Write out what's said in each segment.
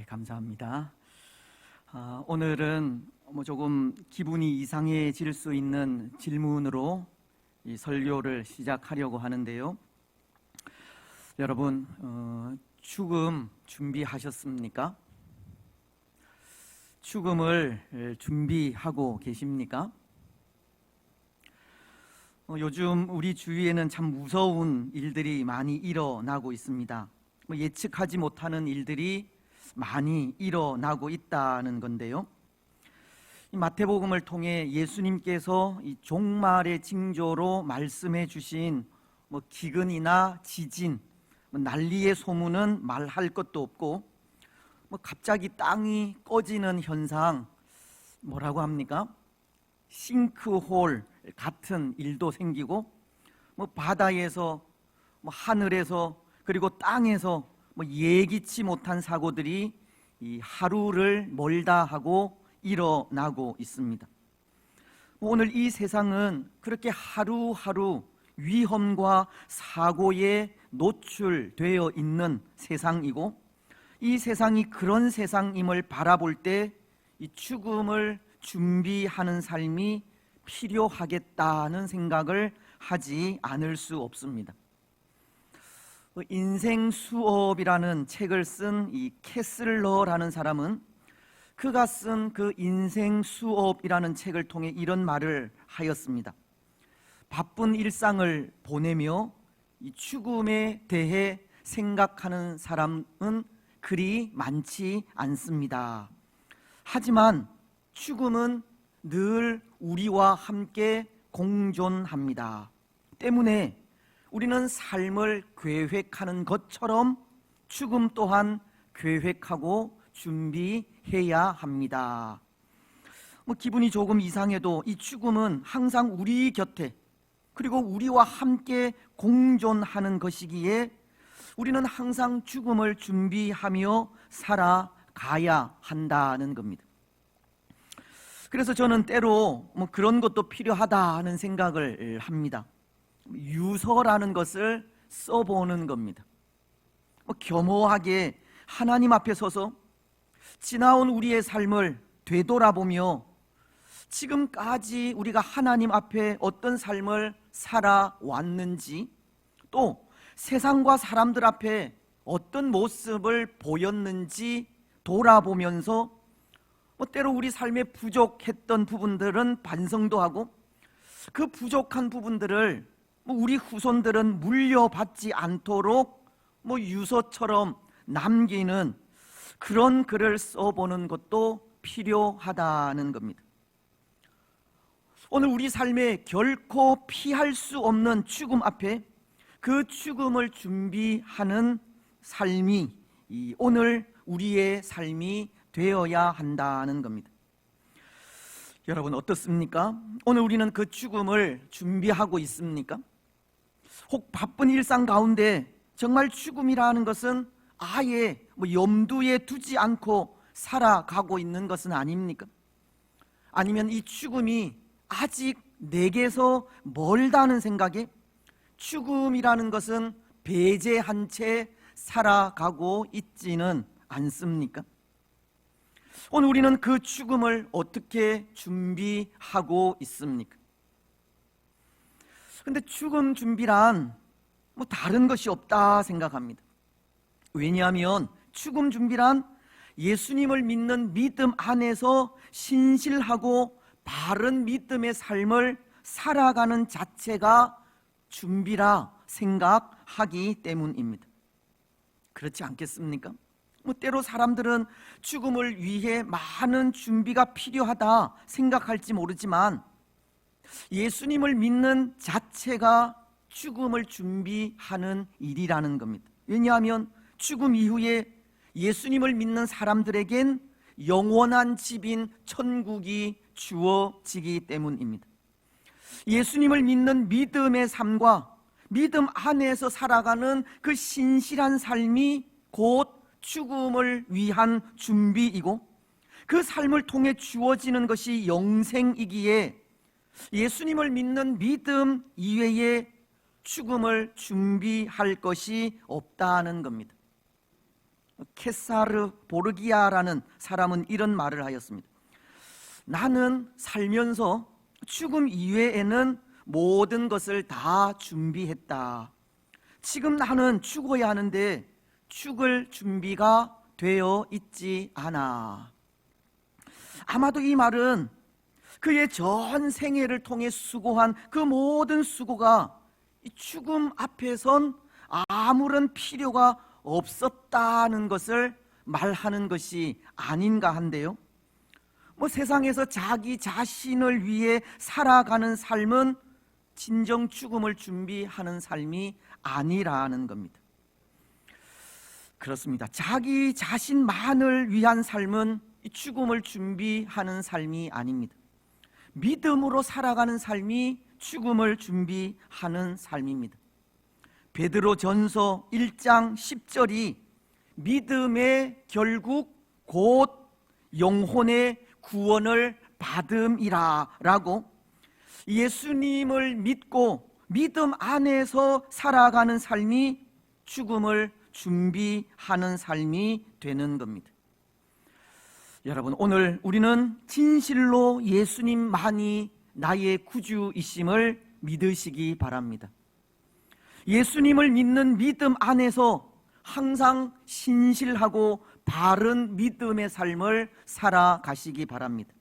감사합니다. 오늘은 조금 기분이 이상해질 수 있는 질문으로 이 설교를 시작하려고 하는데요. 여러분, 죽음 준비하셨습니까? 죽음을 준비하고 계십니까? 요즘 우리 주위에는 참 무서운 일들이 많이 일어나고 있습니다. 예측하지 못하는 일들이 많이 일어나고 있다는 건데요. 이 마태복음을 통해 예수님께서 이 종말의 징조로 말씀해 주신 기근이나 지진, 난리의 소문은 말할 것도 없고, 갑자기 땅이 꺼지는 현상, 뭐라고 합니까? 싱크홀 같은 일도 생기고, 바다에서, 하늘에서, 그리고 땅에서 예기치 못한 사고들이 이 하루를 멀다 하고 일어나고 있습니다. 오늘 이 세상은 그렇게 하루하루 위험과 사고에 노출되어 있는 세상이고, 이 세상이 그런 세상임을 바라볼 때 이 죽음을 준비하는 삶이 필요하겠다는 생각을 하지 않을 수 없습니다. 인생 수업이라는 책을 쓴 이 캐슬러라는 사람은 그가 쓴 그 인생 수업이라는 책을 통해 이런 말을 하였습니다. 바쁜 일상을 보내며 이 죽음에 대해 생각하는 사람은 그리 많지 않습니다. 하지만 죽음은 늘 우리와 함께 공존합니다. 때문에 우리는 삶을 계획하는 것처럼 죽음 또한 계획하고 준비해야 합니다. 기분이 조금 이상해도 이 죽음은 항상 우리 곁에, 그리고 우리와 함께 공존하는 것이기에 우리는 항상 죽음을 준비하며 살아가야 한다는 겁니다. 그래서 저는 때로 그런 것도 필요하다는 생각을 합니다. 유서라는 것을 써보는 겁니다. 겸허하게 하나님 앞에 서서 지나온 우리의 삶을 되돌아보며 지금까지 우리가 하나님 앞에 어떤 삶을 살아왔는지, 또 세상과 사람들 앞에 어떤 모습을 보였는지 돌아보면서 때로 우리 삶에 부족했던 부분들은 반성도 하고, 그 부족한 부분들을 우리 후손들은 물려받지 않도록 유서처럼 남기는 그런 글을 써보는 것도 필요하다는 겁니다. 오늘 우리 삶에 결코 피할 수 없는 죽음 앞에 그 죽음을 준비하는 삶이 오늘 우리의 삶이 되어야 한다는 겁니다. 여러분 어떻습니까? 오늘 우리는 그 죽음을 준비하고 있습니까? 혹 바쁜 일상 가운데 정말 죽음이라는 것은 아예 염두에 두지 않고 살아가고 있는 것은 아닙니까? 아니면 이 죽음이 아직 내게서 멀다는 생각에 죽음이라는 것은 배제한 채 살아가고 있지는 않습니까? 오늘 우리는 그 죽음을 어떻게 준비하고 있습니까? 근데 죽음 준비란 다른 것이 없다 생각합니다. 왜냐하면 죽음 준비란 예수님을 믿는 믿음 안에서 신실하고 바른 믿음의 삶을 살아가는 자체가 준비라 생각하기 때문입니다. 그렇지 않겠습니까? 때로 사람들은 죽음을 위해 많은 준비가 필요하다 생각할지 모르지만 예수님을 믿는 자체가 죽음을 준비하는 일이라는 겁니다. 왜냐하면 죽음 이후에 예수님을 믿는 사람들에겐 영원한 집인 천국이 주어지기 때문입니다. 예수님을 믿는 믿음의 삶과 믿음 안에서 살아가는 그 신실한 삶이 곧 죽음을 위한 준비이고, 그 삶을 통해 주어지는 것이 영생이기에 예수님을 믿는 믿음 이외에 죽음을 준비할 것이 없다는 겁니다. 케사르 보르기아라는 사람은 이런 말을 하였습니다. 나는 살면서 죽음 이외에는 모든 것을 다 준비했다. 지금 나는 죽어야 하는데 죽을 준비가 되어 있지 않아. 아마도 이 말은 그의 전 생애를 통해 수고한 그 모든 수고가 죽음 앞에선 아무런 필요가 없었다는 것을 말하는 것이 아닌가 한데요. 세상에서 자기 자신을 위해 살아가는 삶은 진정 죽음을 준비하는 삶이 아니라는 겁니다. 그렇습니다. 자기 자신만을 위한 삶은 죽음을 준비하는 삶이 아닙니다. 믿음으로 살아가는 삶이 죽음을 준비하는 삶입니다. 베드로전서 1장 10절이 믿음의 결국 곧 영혼의 구원을 받음이라 라고 예수님을 믿고 믿음 안에서 살아가는 삶이 죽음을 준비하는 삶이 되는 겁니다. 여러분, 오늘 우리는 진실로 예수님만이 나의 구주이심을 믿으시기 바랍니다. 예수님을 믿는 믿음 안에서 항상 신실하고 바른 믿음의 삶을 살아가시기 바랍니다.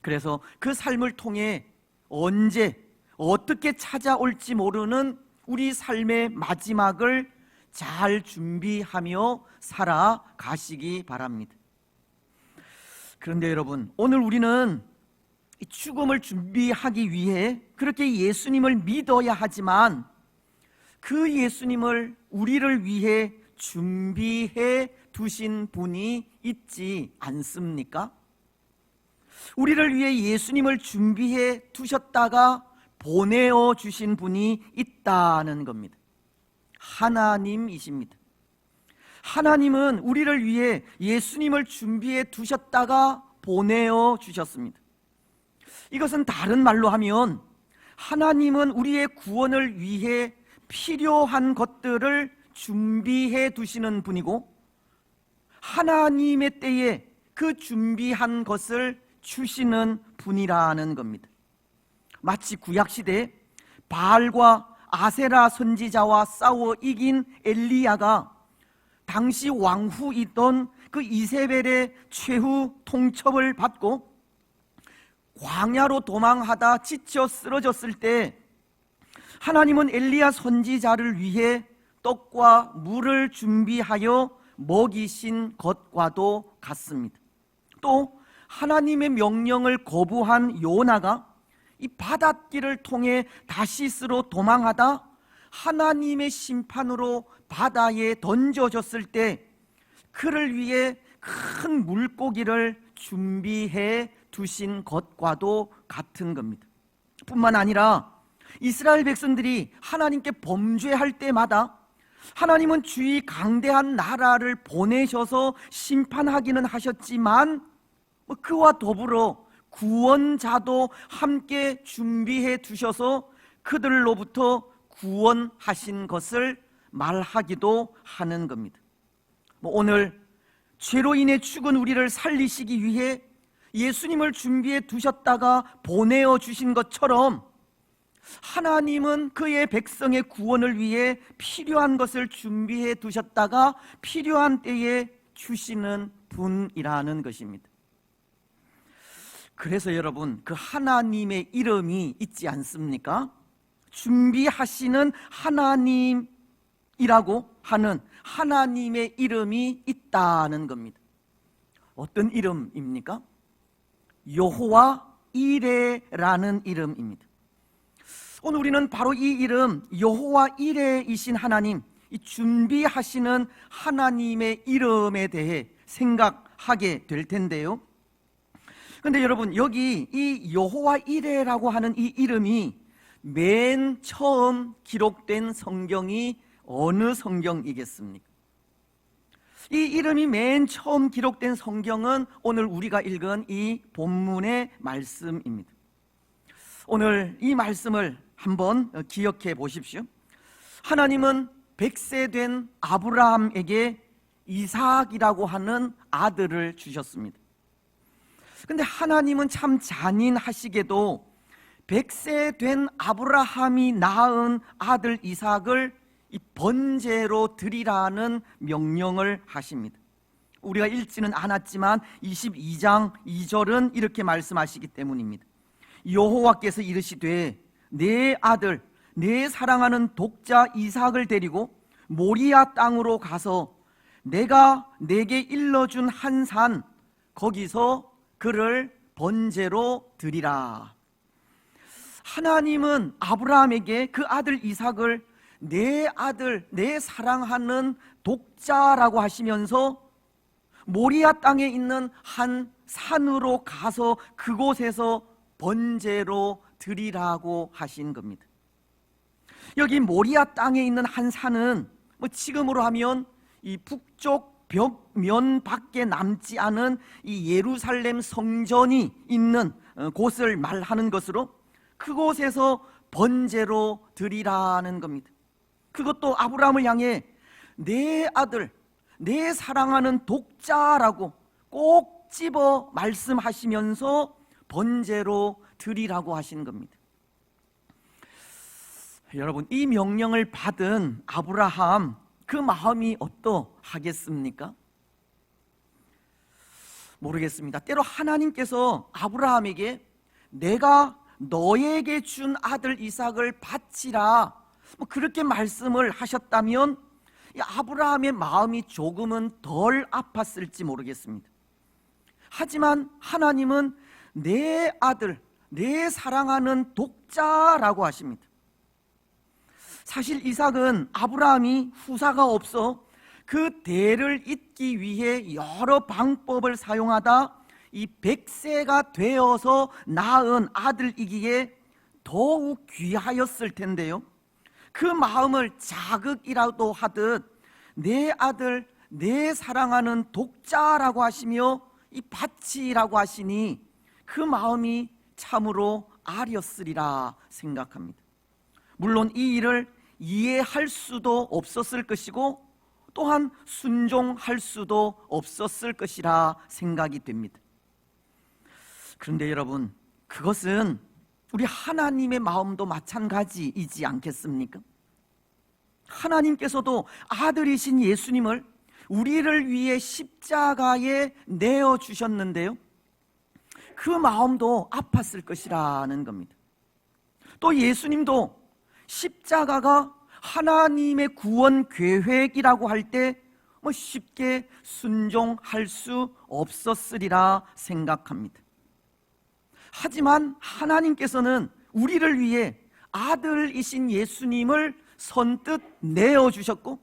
그래서 그 삶을 통해 언제 어떻게 찾아올지 모르는 우리 삶의 마지막을 잘 준비하며 살아가시기 바랍니다. 그런데 여러분, 오늘 우리는 죽음을 준비하기 위해 그렇게 예수님을 믿어야 하지만 그 예수님을 우리를 위해 준비해 두신 분이 있지 않습니까? 우리를 위해 예수님을 준비해 두셨다가 보내어 주신 분이 있다는 겁니다. 하나님이십니다. 하나님은 우리를 위해 예수님을 준비해 두셨다가 보내어 주셨습니다. 이것은 다른 말로 하면 하나님은 우리의 구원을 위해 필요한 것들을 준비해 두시는 분이고 하나님의 때에 그 준비한 것을 주시는 분이라는 겁니다. 마치 구약시대에 바알과 아세라 선지자와 싸워 이긴 엘리야가 당시 왕후이던 그 이세벨의 최후 통첩을 받고 광야로 도망하다 지쳐 쓰러졌을 때 하나님은 엘리야 선지자를 위해 떡과 물을 준비하여 먹이신 것과도 같습니다. 또 하나님의 명령을 거부한 요나가 이 바닷길을 통해 다시스로 도망하다 하나님의 심판으로 바다에 던져졌을 때 그를 위해 큰 물고기를 준비해 두신 것과도 같은 겁니다. 뿐만 아니라 이스라엘 백성들이 하나님께 범죄할 때마다 하나님은 주의 강대한 나라를 보내셔서 심판하기는 하셨지만 그와 더불어 구원자도 함께 준비해 두셔서 그들로부터 구원하신 것을 말하기도 하는 겁니다. 오늘 죄로 인해 죽은 우리를 살리시기 위해 예수님을 준비해 두셨다가 보내어 주신 것처럼 하나님은 그의 백성의 구원을 위해 필요한 것을 준비해 두셨다가 필요한 때에 주시는 분이라는 것입니다. 그래서 여러분, 그 하나님의 이름이 있지 않습니까? 준비하시는 하나님이라고 하는 하나님의 이름이 있다는 겁니다. 어떤 이름입니까? 여호와 이레라는 이름입니다. 오늘 우리는 바로 이 이름 여호와 이레이신 하나님, 이 준비하시는 하나님의 이름에 대해 생각하게 될 텐데요. 그런데 여러분, 여기 이 여호와 이레라고 하는 이 이름이 맨 처음 기록된 성경이 어느 성경이겠습니까? 이 이름이 맨 처음 기록된 성경은 오늘 우리가 읽은 이 본문의 말씀입니다. 오늘 이 말씀을 한번 기억해 보십시오. 하나님은 100세 된 아브라함에게 이삭이라고 하는 아들을 주셨습니다. 근데 하나님은 참 잔인하시게도 100세 된 아브라함이 낳은 아들 이삭을 이 번제로 드리라는 명령을 하십니다. 우리가 읽지는 않았지만 22장 2절은 이렇게 말씀하시기 때문입니다. 여호와께서 이르시되 내 아들 내 사랑하는 독자 이삭을 데리고 모리아 땅으로 가서 내가 내게 일러준 한 산 거기서 그를 번제로 드리라. 하나님은 아브라함에게 그 아들 이삭을 내 아들 내 사랑하는 독자라고 하시면서 모리아 땅에 있는 한 산으로 가서 그곳에서 번제로 드리라고 하신 겁니다. 여기 모리아 땅에 있는 한 산은 지금으로 하면 이 북쪽 벽면 밖에 남지 않은 이 예루살렘 성전이 있는 곳을 말하는 것으로 그곳에서 번제로 드리라는 겁니다. 그것도 아브라함을 향해 내 아들 내 사랑하는 독자라고 꼭 집어 말씀하시면서 번제로 드리라고 하신 겁니다. 여러분, 이 명령을 받은 아브라함 그 마음이 어떠하겠습니까? 모르겠습니다. 때로 하나님께서 아브라함에게 내가 너에게 준 아들 이삭을 바치라 그렇게 말씀을 하셨다면 아브라함의 마음이 조금은 덜 아팠을지 모르겠습니다. 하지만 하나님은 내 아들 내 사랑하는 독자라고 하십니다. 사실 이삭은 아브라함이 후사가 없어 그 대를 잇기 위해 여러 방법을 사용하다 이 100세가 되어서 낳은 아들이기에 더욱 귀하였을 텐데요, 그 마음을 자극이라도 하듯 내 아들 내 사랑하는 독자라고 하시며 이 바치라고 하시니 그 마음이 참으로 아렸으리라 생각합니다. 물론 이 일을 이해할 수도 없었을 것이고 또한 순종할 수도 없었을 것이라 생각이 됩니다. 그런데 여러분, 그것은 우리 하나님의 마음도 마찬가지이지 않겠습니까? 하나님께서도 아들이신 예수님을 우리를 위해 십자가에 내어주셨는데요, 그 마음도 아팠을 것이라는 겁니다. 또 예수님도 십자가가 하나님의 구원 계획이라고 할 때 쉽게 순종할 수 없었으리라 생각합니다. 하지만 하나님께서는 우리를 위해 아들이신 예수님을 선뜻 내어주셨고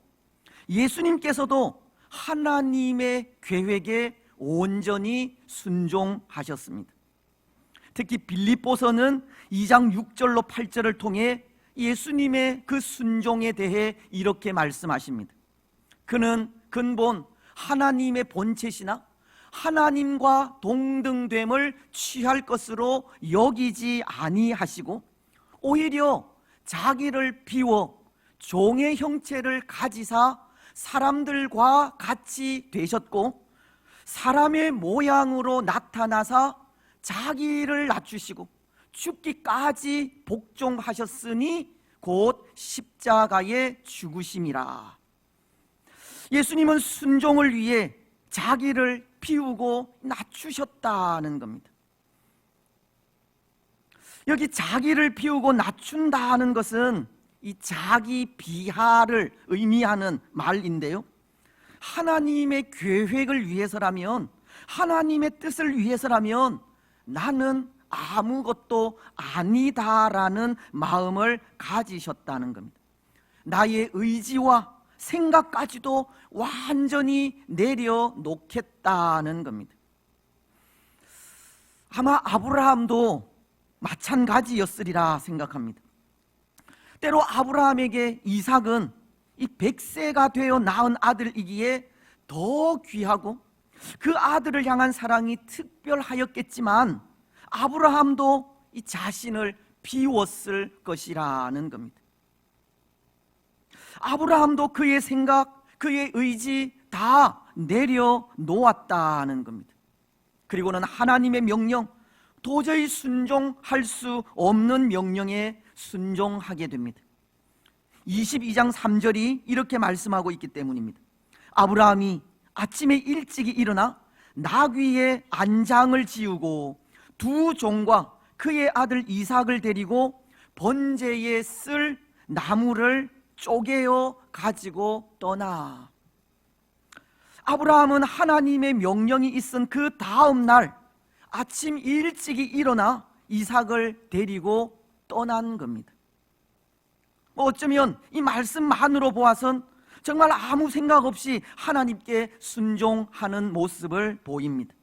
예수님께서도 하나님의 계획에 온전히 순종하셨습니다. 특히 빌립보서는 2장 6절로 8절을 통해 예수님의 그 순종에 대해 이렇게 말씀하십니다. 그는 근본 하나님의 본체시나 하나님과 동등됨을 취할 것으로 여기지 아니하시고 오히려 자기를 비워 종의 형체를 가지사 사람들과 같이 되셨고 사람의 모양으로 나타나사 자기를 낮추시고 죽기까지 복종하셨으니 곧 십자가에 죽으심이라. 예수님은 순종을 위해 자기를 비우고 낮추셨다는 겁니다. 여기 자기를 비우고 낮춘다는 것은 이 자기 비하를 의미하는 말인데요, 하나님의 계획을 위해서라면, 하나님의 뜻을 위해서라면 나는 아무것도 아니다라는 마음을 가지셨다는 겁니다. 나의 의지와 생각까지도 완전히 내려놓겠다는 겁니다. 아마 아브라함도 마찬가지였으리라 생각합니다. 때로 아브라함에게 이삭은 이 100세가 되어 낳은 아들이기에 더 귀하고 그 아들을 향한 사랑이 특별하였겠지만 아브라함도 이 자신을 비웠을 것이라는 겁니다. 아브라함도 그의 생각, 그의 의지, 다 내려놓았다는 겁니다. 그리고는 하나님의 명령, 도저히 순종할 수 없는 명령에 순종하게 됩니다. 22장 3절이 이렇게 말씀하고 있기 때문입니다. 아브라함이 아침에 일찍이 일어나 나귀의 안장을 지우고 두 종과 그의 아들 이삭을 데리고 번제에 쓸 나무를 쪼개어 가지고 떠나. 아브라함은 하나님의 명령이 있은 그 다음 날 아침 일찍이 일어나 이삭을 데리고 떠난 겁니다. 어쩌면 이 말씀만으로 보아선 정말 아무 생각 없이 하나님께 순종하는 모습을 보입니다.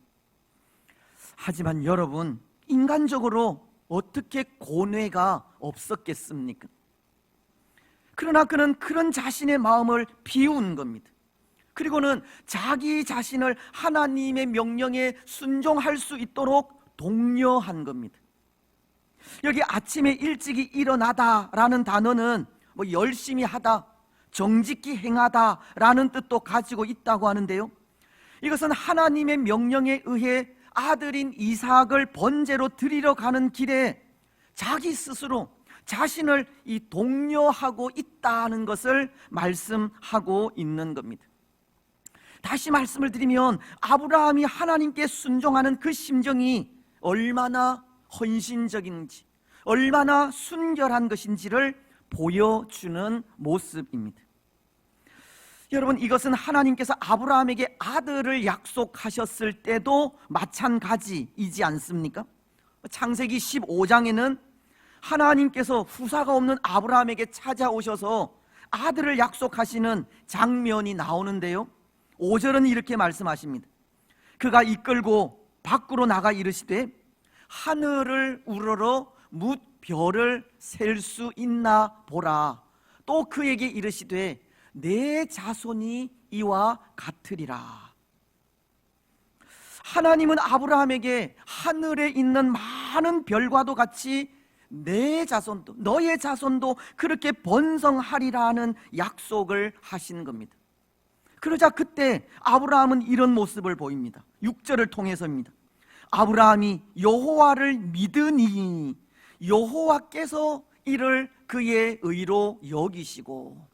하지만 여러분, 인간적으로 어떻게 고뇌가 없었겠습니까? 그러나 그는 그런 자신의 마음을 비운 겁니다. 그리고는 자기 자신을 하나님의 명령에 순종할 수 있도록 독려한 겁니다. 여기 아침에 일찍이 일어나다라는 단어는 열심히 하다, 정직히 행하다라는 뜻도 가지고 있다고 하는데요, 이것은 하나님의 명령에 의해 아들인 이삭을 번제로 드리러 가는 길에 자기 스스로 자신을 독려하고 있다는 것을 말씀하고 있는 겁니다. 다시 말씀을 드리면 아브라함이 하나님께 순종하는 그 심정이 얼마나 헌신적인지, 얼마나 순결한 것인지를 보여주는 모습입니다. 여러분, 이것은 하나님께서 아브라함에게 아들을 약속하셨을 때도 마찬가지이지 않습니까? 창세기 15장에는 하나님께서 후사가 없는 아브라함에게 찾아오셔서 아들을 약속하시는 장면이 나오는데요, 5절은 이렇게 말씀하십니다. 그가 이끌고 밖으로 나가 이르시되 하늘을 우러러 뭇 별을 셀 수 있나 보라. 또 그에게 이르시되 내 자손이 이와 같으리라. 하나님은 아브라함에게 하늘에 있는 많은 별과도 같이 내 자손도, 너의 자손도 그렇게 번성하리라는 약속을 하신 겁니다. 그러자 그때 아브라함은 이런 모습을 보입니다. 6절을 통해서입니다. 아브라함이 여호와를 믿으니 여호와께서 이를 그의 의로 여기시고.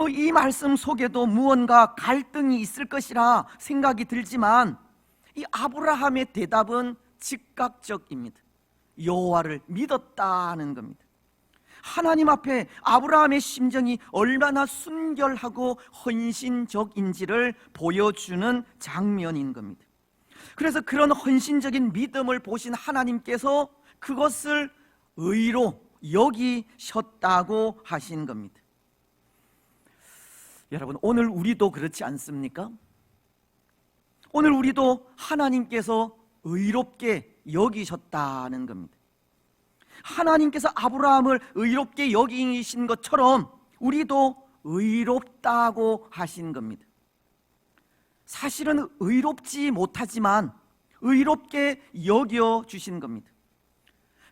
이 말씀 속에도 무언가 갈등이 있을 것이라 생각이 들지만 이 아브라함의 대답은 즉각적입니다. 여호와를 믿었다는 겁니다. 하나님 앞에 아브라함의 심정이 얼마나 순결하고 헌신적인지를 보여주는 장면인 겁니다. 그래서 그런 헌신적인 믿음을 보신 하나님께서 그것을 의로 여기셨다고 하신 겁니다. 여러분, 오늘 우리도 그렇지 않습니까? 오늘 우리도 하나님께서 의롭게 여기셨다는 겁니다. 하나님께서 아브라함을 의롭게 여기신 것처럼 우리도 의롭다고 하신 겁니다. 사실은 의롭지 못하지만 의롭게 여겨주신 겁니다.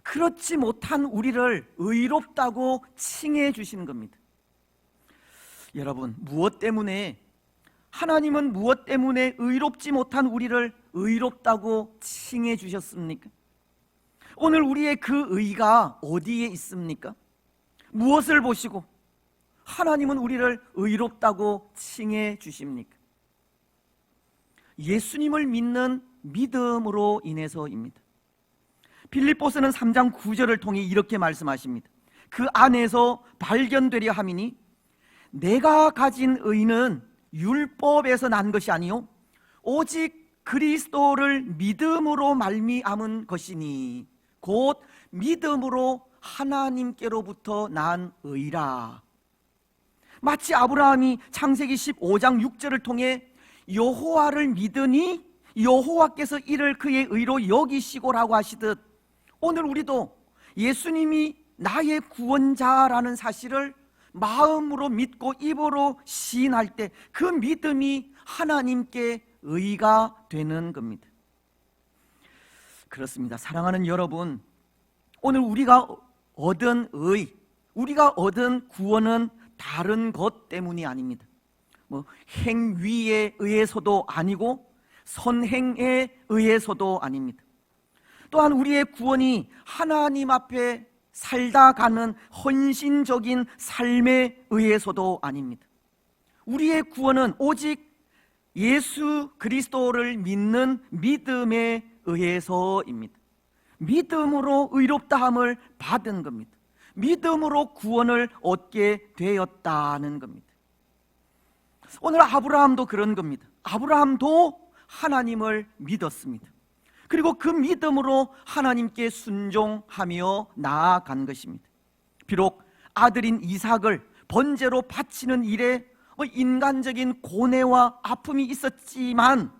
그렇지 못한 우리를 의롭다고 칭해 주신 겁니다. 여러분, 하나님은 무엇 때문에 의롭지 못한 우리를 의롭다고 칭해 주셨습니까? 오늘 우리의 그 의가 어디에 있습니까? 무엇을 보시고 하나님은 우리를 의롭다고 칭해 주십니까? 예수님을 믿는 믿음으로 인해서입니다. 빌립보서는 3장 9절을 통해 이렇게 말씀하십니다. 그 안에서 발견되려 함이니 내가 가진 의는 율법에서 난 것이 아니요 오직 그리스도를 믿음으로 말미암은 것이니 곧 믿음으로 하나님께로부터 난 의라. 마치 아브라함이 창세기 15장 6절을 통해 여호와를 믿으니 여호와께서 이를 그의 의로 여기시고라고 하시듯 오늘 우리도 예수님이 나의 구원자라는 사실을 마음으로 믿고 입으로 시인할 때 그 믿음이 하나님께 의가 되는 겁니다. 그렇습니다. 사랑하는 여러분, 오늘 우리가 얻은 의, 우리가 얻은 구원은 다른 것 때문이 아닙니다. 행위에 의해서도 아니고 선행에 의해서도 아닙니다. 또한 우리의 구원이 하나님 앞에 살다 가는 헌신적인 삶에 의해서도 아닙니다. 우리의 구원은 오직 예수 그리스도를 믿는 믿음에 의해서입니다. 믿음으로 의롭다함을 받은 겁니다. 믿음으로 구원을 얻게 되었다는 겁니다. 오늘 아브라함도 그런 겁니다. 아브라함도 하나님을 믿었습니다. 그리고 그 믿음으로 하나님께 순종하며 나아간 것입니다. 비록 아들인 이삭을 번제로 바치는 일에 인간적인 고뇌와 아픔이 있었지만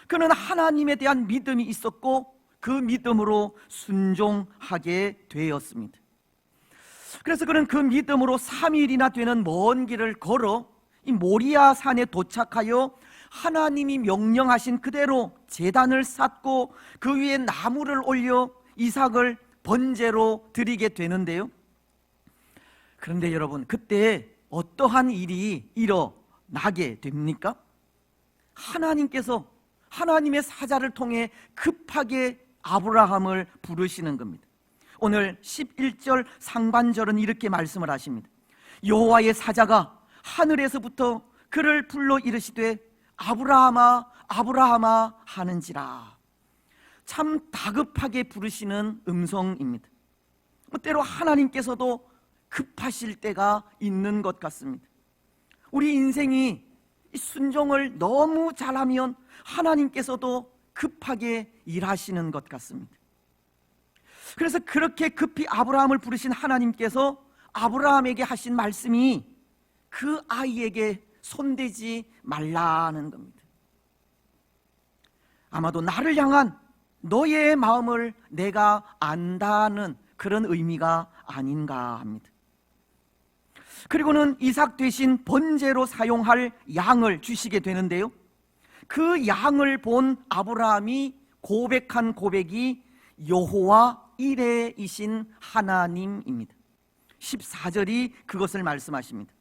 그는 하나님에 대한 믿음이 있었고 그 믿음으로 순종하게 되었습니다. 그래서 그는 그 믿음으로 3일이나 되는 먼 길을 걸어 이 모리아 산에 도착하여 하나님이 명령하신 그대로 제단을 쌓고 그 위에 나무를 올려 이삭을 번제로 드리게 되는데요. 그런데 여러분, 그때 어떠한 일이 일어나게 됩니까? 하나님께서 하나님의 사자를 통해 급하게 아브라함을 부르시는 겁니다. 오늘 11절 상반절은 이렇게 말씀을 하십니다. 여호와의 사자가 하늘에서부터 그를 불러 이르시되 아브라함아 아브라함아 하는지라. 참 다급하게 부르시는 음성입니다. 때로 하나님께서도 급하실 때가 있는 것 같습니다. 우리 인생이 순종을 너무 잘하면 하나님께서도 급하게 일하시는 것 같습니다. 그래서 그렇게 급히 아브라함을 부르신 하나님께서 아브라함에게 하신 말씀이 그 아이에게 손대지 말라는 겁니다. 아마도 나를 향한 너의 마음을 내가 안다는 그런 의미가 아닌가 합니다. 그리고는 이삭 대신 번제로 사용할 양을 주시게 되는데요, 그 양을 본 아브라함이 고백한 고백이 여호와 이레이신 하나님입니다. 14절이 그것을 말씀하십니다.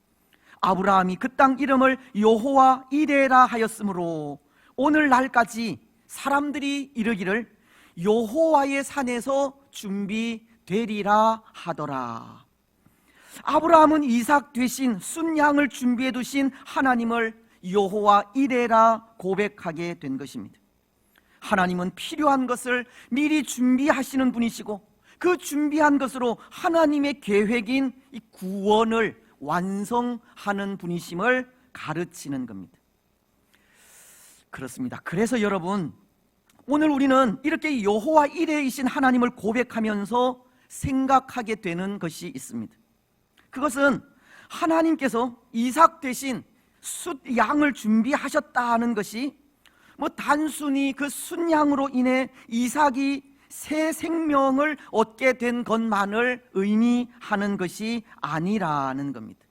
아브라함이 그 땅 이름을 여호와 이레라 하였으므로 오늘날까지 사람들이 이르기를 여호와의 산에서 준비되리라 하더라. 아브라함은 이삭 대신 순양을 준비해 두신 하나님을 여호와 이레라 고백하게 된 것입니다. 하나님은 필요한 것을 미리 준비하시는 분이시고 그 준비한 것으로 하나님의 계획인 이 구원을 완성하는 분이심을 가르치는 겁니다. 그렇습니다. 그래서 여러분, 오늘 우리는 이렇게 여호와 이레이신 하나님을 고백하면서 생각하게 되는 것이 있습니다. 그것은 하나님께서 이삭 대신 숫양을 준비하셨다는 것이 단순히 그 순양으로 인해 이삭이 새 생명을 얻게 된 것만을 의미하는 것이 아니라는 겁니다.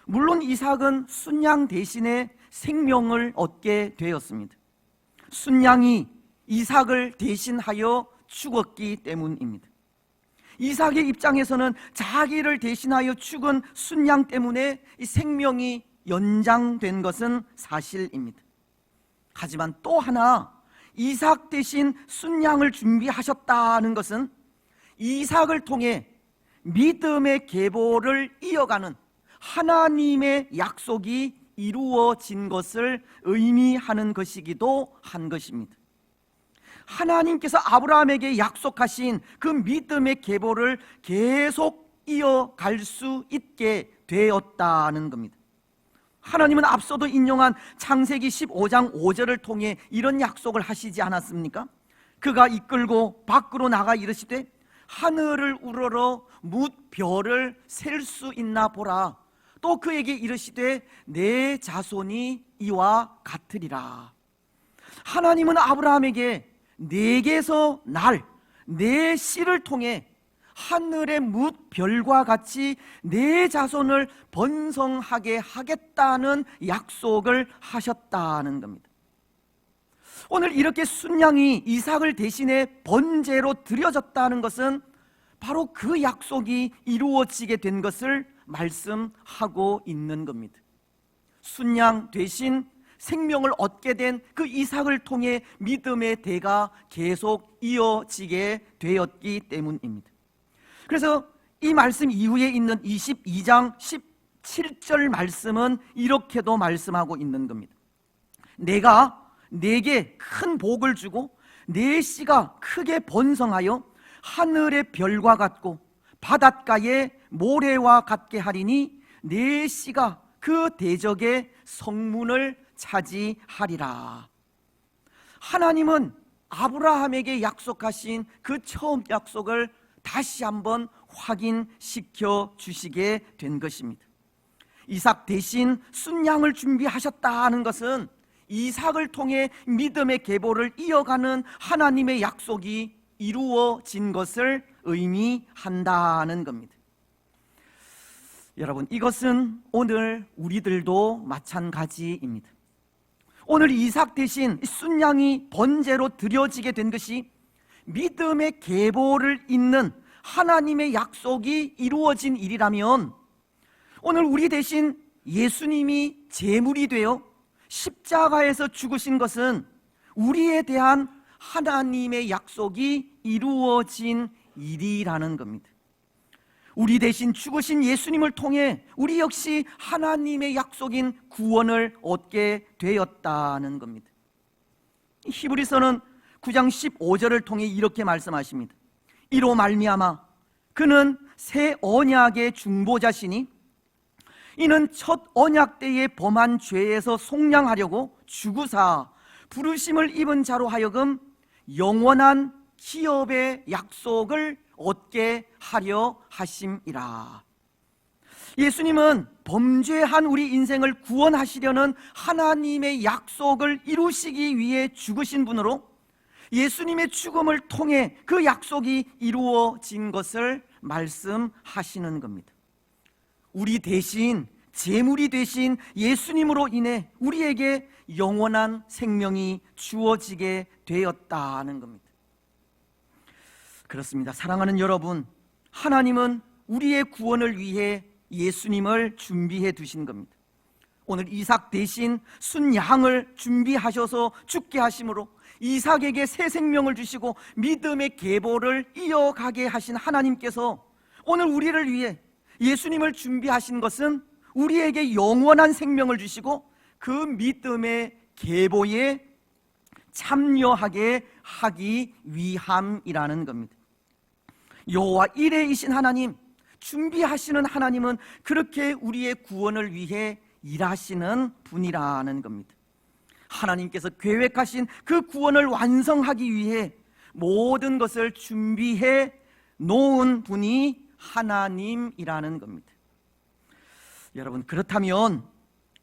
물론 이삭은 순양 대신에 생명을 얻게 되었습니다. 순양이 이삭을 대신하여 죽었기 때문입니다. 이삭의 입장에서는 자기를 대신하여 죽은 순양 때문에 이 생명이 연장된 것은 사실입니다. 하지만 또 하나 이삭 대신 순양을 준비하셨다는 것은 이삭을 통해 믿음의 계보를 이어가는 하나님의 약속이 이루어진 것을 의미하는 것이기도 한 것입니다. 하나님께서 아브라함에게 약속하신 그 믿음의 계보를 계속 이어갈 수 있게 되었다는 겁니다. 하나님은 앞서도 인용한 창세기 15장 5절을 통해 이런 약속을 하시지 않았습니까? 그가 이끌고 밖으로 나가 이르시되 하늘을 우러러 뭇 별을 셀 수 있나 보라. 또 그에게 이르시되 내 자손이 이와 같으리라. 하나님은 아브라함에게 내게서 내 씨를 통해 하늘의 뭇 별과 같이 내 자손을 번성하게 하겠다는 약속을 하셨다는 겁니다. 오늘 이렇게 순양이 이삭을 대신해 번제로 드려졌다는 것은 바로 그 약속이 이루어지게 된 것을 말씀하고 있는 겁니다. 순양 되신 생명을 얻게 된 그 이삭을 통해 믿음의 대가 계속 이어지게 되었기 때문입니다. 그래서 이 말씀 이후에 있는 22장 17절 말씀은 이렇게도 말씀하고 있는 겁니다. 내가 네게 큰 복을 주고 네 씨가 크게 번성하여 하늘의 별과 같고 바닷가의 모래와 같게 하리니 네 씨가 그 대적의 성문을 차지하리라. 하나님은 아브라함에게 약속하신 그 처음 약속을 다시 한번 확인시켜 주시게 된 것입니다. 이삭 대신 순양을 준비하셨다는 것은 이삭을 통해 믿음의 계보를 이어가는 하나님의 약속이 이루어진 것을 의미한다는 겁니다. 여러분, 이것은 오늘 우리들도 마찬가지입니다. 오늘 이삭 대신 순양이 번제로 드려지게 된 것이 믿음의 계보를 잇는 하나님의 약속이 이루어진 일이라면, 오늘 우리 대신 예수님이 제물이 되어 십자가에서 죽으신 것은 우리에 대한 하나님의 약속이 이루어진 일이라는 겁니다. 우리 대신 죽으신 예수님을 통해 우리 역시 하나님의 약속인 구원을 얻게 되었다는 겁니다. 히브리서는 9장 15절을 통해 이렇게 말씀하십니다. 이로 말미암아 그는 새 언약의 중보자시니 이는 첫 언약 때에 범한 죄에서 속량하려고 죽으사 부르심을 입은 자로 하여금 영원한 기업의 약속을 얻게 하려 하심이라. 예수님은 범죄한 우리 인생을 구원하시려는 하나님의 약속을 이루시기 위해 죽으신 분으로 예수님의 죽음을 통해 그 약속이 이루어진 것을 말씀하시는 겁니다. 우리 대신 제물이 되신 예수님으로 인해 우리에게 영원한 생명이 주어지게 되었다는 겁니다. 그렇습니다. 사랑하는 여러분, 하나님은 우리의 구원을 위해 예수님을 준비해 두신 겁니다. 오늘 이삭 대신 순양을 준비하셔서 죽게 하심으로 이삭에게 새 생명을 주시고 믿음의 계보를 이어가게 하신 하나님께서 오늘 우리를 위해 예수님을 준비하신 것은 우리에게 영원한 생명을 주시고 그 믿음의 계보에 참여하게 하기 위함이라는 겁니다. 여호와 이레이신 하나님, 준비하시는 하나님은 그렇게 우리의 구원을 위해 일하시는 분이라는 겁니다. 하나님께서 계획하신 그 구원을 완성하기 위해 모든 것을 준비해 놓은 분이 하나님이라는 겁니다. 여러분, 그렇다면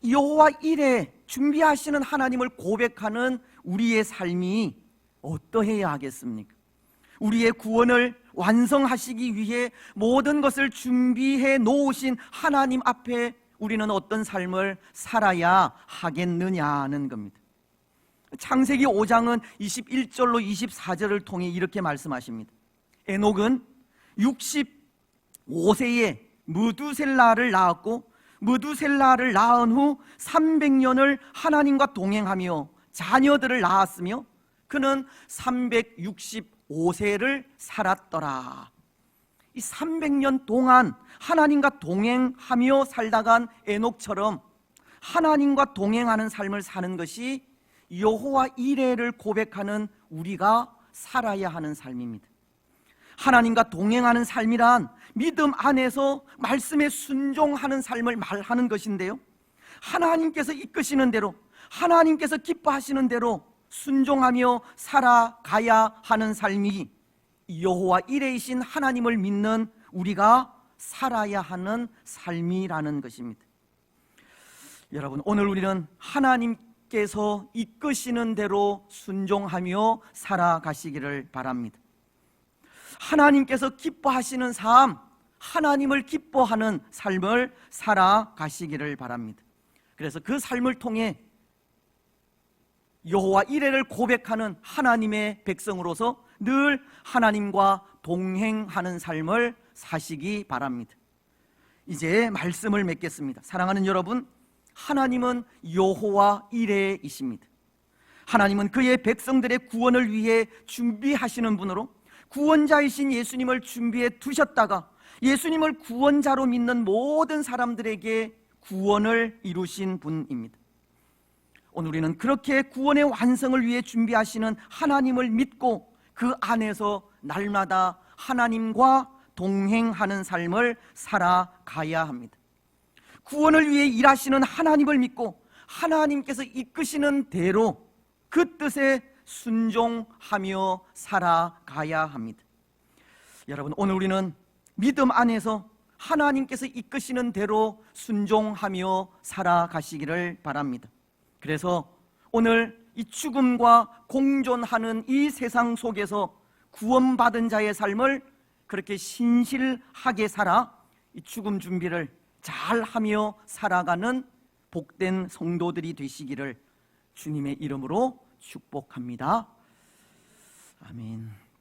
여호와 이레 준비하시는 하나님을 고백하는 우리의 삶이 어떠해야 하겠습니까? 우리의 구원을 완성하시기 위해 모든 것을 준비해 놓으신 하나님 앞에 우리는 어떤 삶을 살아야 하겠느냐는 겁니다. 창세기 5장은 21절로 24절을 통해 이렇게 말씀하십니다. 에녹은 65세에 무두셀라를 낳았고 무두셀라를 낳은 후 300년을 하나님과 동행하며 자녀들을 낳았으며 그는 365세를 살았더라. 이 300년 동안 하나님과 동행하며 살다간 에녹처럼 하나님과 동행하는 삶을 사는 것이 여호와 이레를 고백하는 우리가 살아야 하는 삶입니다. 하나님과 동행하는 삶이란 믿음 안에서 말씀에 순종하는 삶을 말하는 것인데요, 하나님께서 이끄시는 대로, 하나님께서 기뻐하시는 대로 순종하며 살아가야 하는 삶이 여호와 이레이신 하나님을 믿는 우리가 살아야 하는 삶이라는 것입니다. 여러분, 오늘 우리는 하나님께서 이끄시는 대로 순종하며 살아가시기를 바랍니다. 하나님께서 기뻐하시는 삶, 하나님을 기뻐하는 삶을 살아가시기를 바랍니다. 그래서 그 삶을 통해 여호와 이레를 고백하는 하나님의 백성으로서 늘 하나님과 동행하는 삶을 사시기 바랍니다. 이제 말씀을 맺겠습니다. 사랑하는 여러분, 하나님은 여호와 이레이십니다. 하나님은 그의 백성들의 구원을 위해 준비하시는 분으로 구원자이신 예수님을 준비해 두셨다가 예수님을 구원자로 믿는 모든 사람들에게 구원을 이루신 분입니다. 오늘 우리는 그렇게 구원의 완성을 위해 준비하시는 하나님을 믿고 그 안에서 날마다 하나님과 동행하는 삶을 살아가야 합니다. 구원을 위해 일하시는 하나님을 믿고 하나님께서 이끄시는 대로 그 뜻에 순종하며 살아가야 합니다. 여러분, 오늘 우리는 믿음 안에서 하나님께서 이끄시는 대로 순종하며 살아가시기를 바랍니다. 그래서 오늘 이 죽음과 공존하는 이 세상 속에서 구원받은 자의 삶을 그렇게 신실하게 살아 이 죽음 준비를 잘 하며 살아가는 복된 성도들이 되시기를 주님의 이름으로 축복합니다. 아멘.